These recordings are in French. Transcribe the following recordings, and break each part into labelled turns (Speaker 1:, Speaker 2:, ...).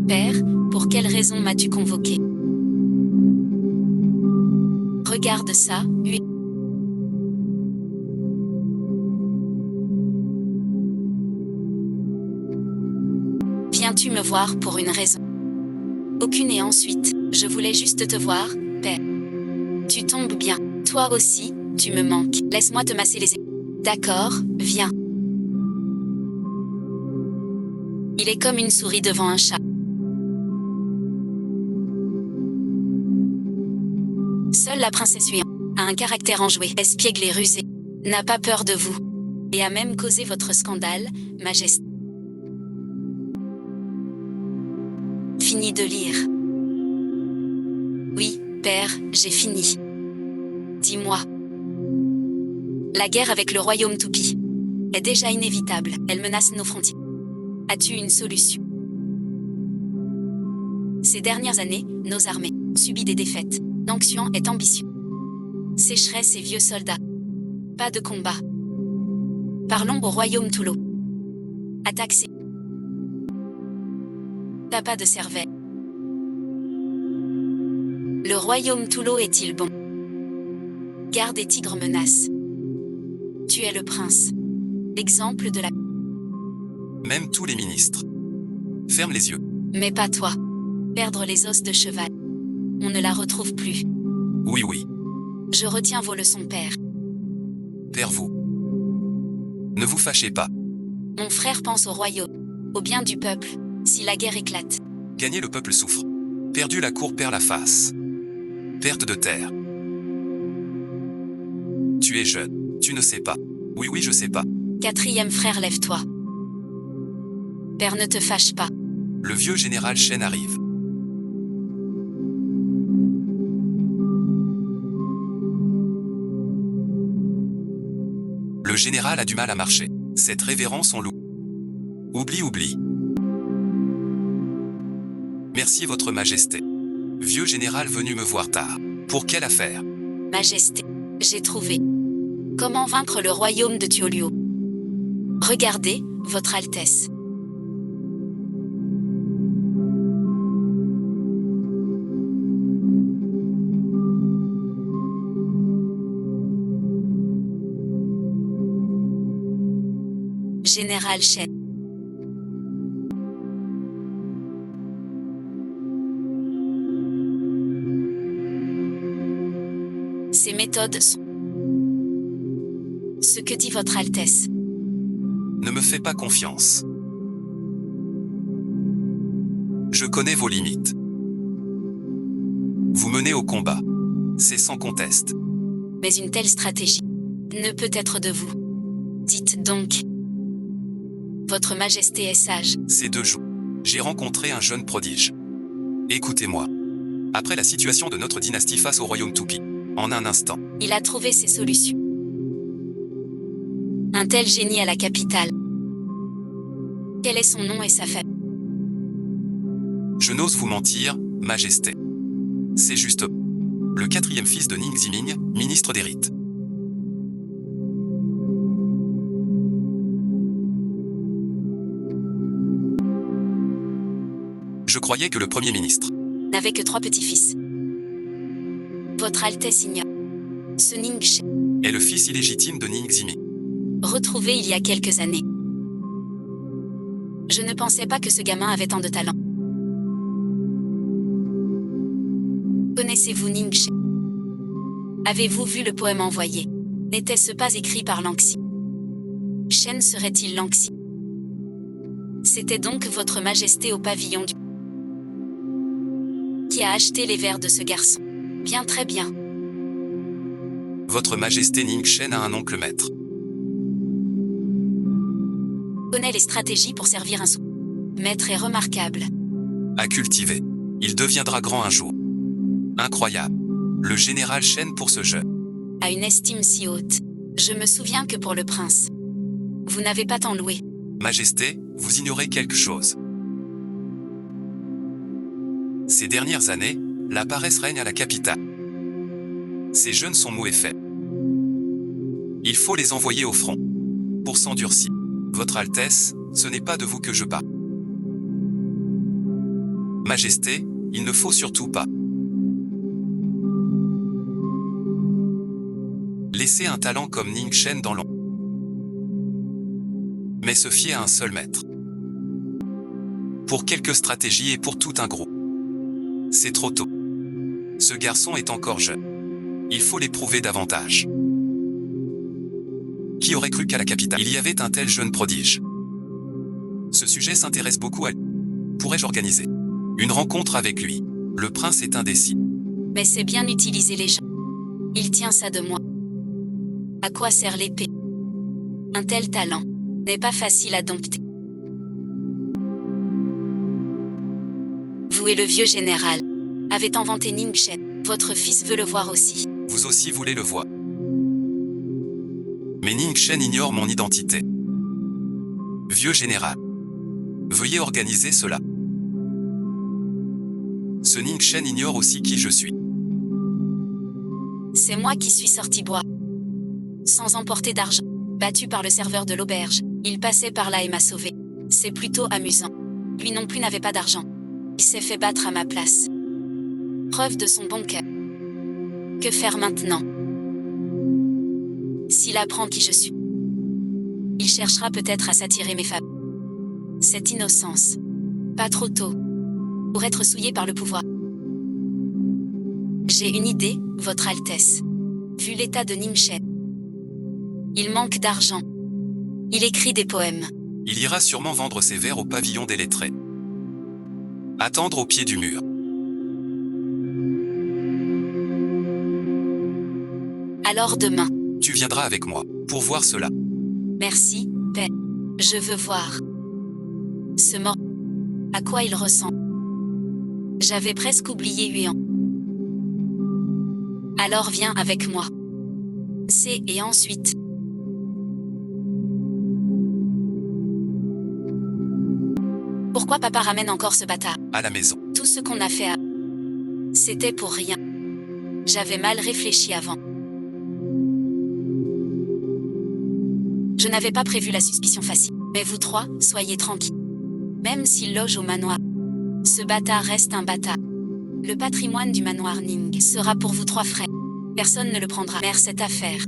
Speaker 1: Père, pour quelle raison m'as-tu convoqué? Regarde ça, oui. Viens-tu me voir pour une raison? Aucune et ensuite, je voulais juste te voir, Père. Tu tombes bien. Toi aussi, tu me manques. Laisse-moi te masser les épaules. D'accord, viens. Il est comme une souris devant un chat. Seule la princesse Huan a un caractère enjoué, espiègle et rusé, n'a pas peur de vous, et a même causé votre scandale, Majesté. Fini de lire. Oui, Père, j'ai fini. Dis-moi. La guerre avec le royaume Toupie est déjà inévitable, elle menace nos frontières. As-tu une solution? Ces dernières années, nos armées ont subi des défaites. Nangxian est ambitieux. Sécheresse et vieux soldats. Pas de combat. Parlons au royaume Toulo. Attaque ses... T'as pas de cervelle. Le royaume Toulo est-il bon? Garde et tigre menacent. Tu es le prince. Exemple de la...
Speaker 2: Même tous les ministres. Ferme les yeux.
Speaker 1: Mais pas toi. Perdre les os de cheval. On ne la retrouve plus.
Speaker 2: Oui, oui.
Speaker 1: Je retiens vos leçons, père.
Speaker 2: Père, vous. Ne vous fâchez pas.
Speaker 1: Mon frère pense au royaume, au bien du peuple, si la guerre éclate.
Speaker 2: Gagner le peuple souffre. Perdu la cour perd la face. Perte de terre. Tu es jeune, tu ne sais pas. Oui, oui, je sais pas.
Speaker 1: Quatrième frère, lève-toi. Père, ne te fâche pas.
Speaker 2: Le vieux général Shen arrive. Le général a du mal à marcher. Cette révérence on loue. Oublie. Merci votre majesté. Vieux général venu me voir tard. Pour quelle affaire?
Speaker 1: Majesté, j'ai trouvé. Comment vaincre le royaume de Tuoluo? Regardez, votre Altesse. Général Shen. Ces méthodes sont... Ce que dit votre Altesse.
Speaker 2: Ne me fais pas confiance. Je connais vos limites. Vous menez au combat. C'est sans conteste.
Speaker 1: Mais une telle stratégie ne peut être de vous. Dites donc. Votre Majesté est sage.
Speaker 2: Ces 2 jours, j'ai rencontré un jeune prodige. Écoutez-moi. Après la situation de notre dynastie face au royaume Toupie, en un instant,
Speaker 1: Il a trouvé ses solutions. Un tel génie à la capitale. Quel est son nom et sa famille?
Speaker 2: je n'ose vous mentir, majesté. C'est juste le 4e fils de Ning Ziming, ministre des rites. Je croyais que le Premier ministre
Speaker 1: N'avait que 3 petits-fils. Votre Altesse ignore. Ce Ning Shen,
Speaker 2: est le fils illégitime de Ning Ziming.
Speaker 1: retrouvé il y a quelques années. Je ne pensais pas que ce gamin avait tant de talent. Connaissez-vous Ning Shen? Avez-vous vu le poème envoyé? N'était-ce pas écrit par Lanxi? Shen serait-il Lanxi? C'était donc votre Majesté au pavillon du... qui a acheté les vers de ce garçon. Bien, très bien.
Speaker 2: Votre majesté Ning Shen a un oncle maître.
Speaker 1: Connaît les stratégies pour servir un sou. Maître est remarquable.
Speaker 2: À cultiver. Il deviendra grand un jour. Incroyable. Le général Shen pour ce jeu.
Speaker 1: A une estime si haute. Je me souviens que pour le prince, vous n'avez pas tant loué.
Speaker 2: Majesté, vous ignorez quelque chose. Ces dernières années, la paresse règne à la capitale. Ces jeunes sont mous et faibles. Il faut les envoyer au front. Pour s'endurcir. Votre Altesse, ce n'est pas de vous que je parle. Majesté, il ne faut surtout pas laisser un talent comme Ning Shen dans l'ombre. Mais se fier à un seul maître. Pour quelques stratégies et pour tout un groupe. C'est trop tôt. Ce garçon est encore jeune. Il faut l'éprouver davantage. Qui aurait cru qu'à la capitale, il y avait un tel jeune prodige? Ce sujet s'intéresse beaucoup à lui. Pourrais-je organiser une rencontre avec lui? Le prince est indécis.
Speaker 1: Mais c'est bien utiliser les gens. Il tient ça de moi. À quoi sert l'épée? Un tel talent n'est pas facile à dompter. Vous et le vieux général avez inventé Ning Shen. Votre fils veut le voir aussi.
Speaker 2: Vous aussi voulez le voir. Mais Ning Shen ignore mon identité. Vieux général. Veuillez organiser cela. Ce Ning Shen ignore aussi qui je suis.
Speaker 1: C'est moi qui suis sorti boire. Sans emporter d'argent. Battu par le serveur de l'auberge. Il passait par là et m'a sauvé. C'est plutôt amusant. Lui non plus n'avait pas d'argent. Il s'est fait battre à ma place. Preuve de son bon cœur. Que faire maintenant? S'il apprend qui je suis, il cherchera peut-être à s'attirer mes femmes. Cette innocence. Pas trop tôt. Pour être souillé par le pouvoir. J'ai une idée, Votre Altesse. Vu l'état de Ning Shen. Il manque d'argent. Il écrit des poèmes.
Speaker 2: Il ira sûrement vendre ses vers au pavillon des lettrés. Attendre au pied du mur.
Speaker 1: Alors demain.
Speaker 2: Tu viendras avec moi, pour voir cela.
Speaker 1: Merci, paix. Je veux voir. Ce mort. À quoi il ressemble. J'avais presque oublié Huan. Alors viens avec moi. C'est et ensuite. Pourquoi papa ramène encore ce bâtard?
Speaker 2: À la maison.
Speaker 1: Tout ce qu'on a fait à... C'était pour rien. J'avais mal réfléchi avant. Je n'avais pas prévu la suspicion facile. Mais vous trois, soyez tranquilles. Même s'il loge au manoir, ce bâtard reste un bâtard. Le patrimoine du manoir Ning sera pour vous trois frères. Personne ne le prendra. Mère cette affaire.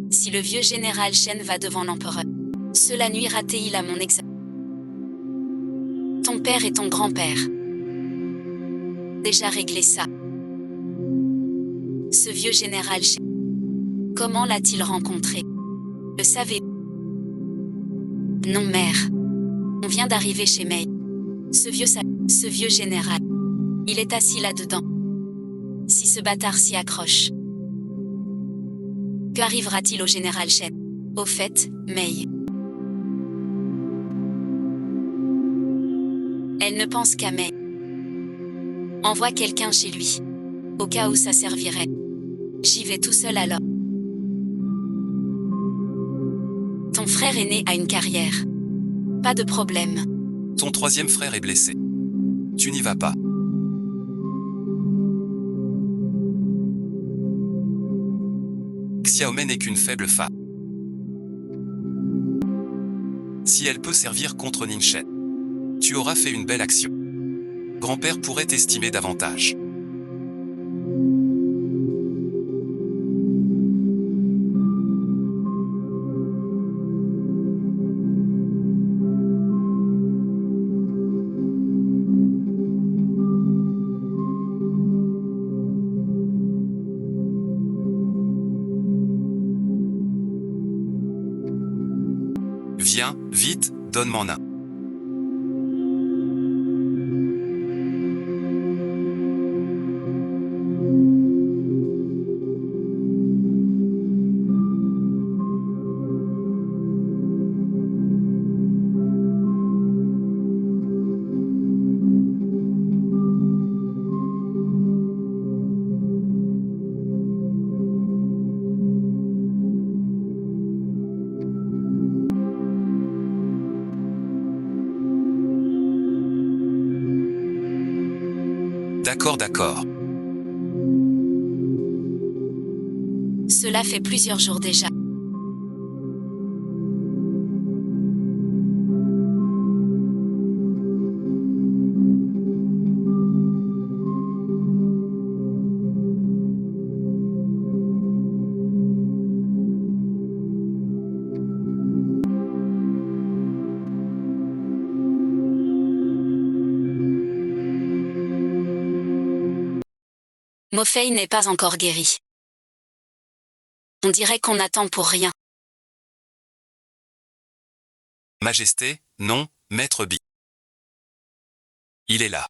Speaker 1: Si le vieux général Shen va devant l'empereur, cela nuira-t-il à mon examen? Ton père et ton grand-père. Déjà réglé ça. Ce vieux général Shen. Comment l'a-t-il rencontré? Le savez-vous? Non, mère. On vient d'arriver chez Mei. Ce vieux général. Il est assis là-dedans. Si ce bâtard s'y accroche. Qu'arrivera-t-il au général Shen? Au fait, Mei. Elle ne pense qu'à Mei. Envoie quelqu'un chez lui. Au cas où ça servirait. J'y vais tout seul alors. Ton frère aîné a une carrière. Pas de problème.
Speaker 2: Ton troisième frère est blessé. Tu n'y vas pas. Xiaomei n'est qu'une faible femme. Si elle peut servir contre Ning Shen, tu auras fait une belle action. Grand-père pourrait t'estimer davantage. Viens, vite, donne-m'en un. D'accord.
Speaker 1: Cela fait plusieurs jours déjà. Mofei n'est pas encore guéri. On dirait qu'on attend pour rien.
Speaker 2: Majesté, non, Maître Bi. Il est là.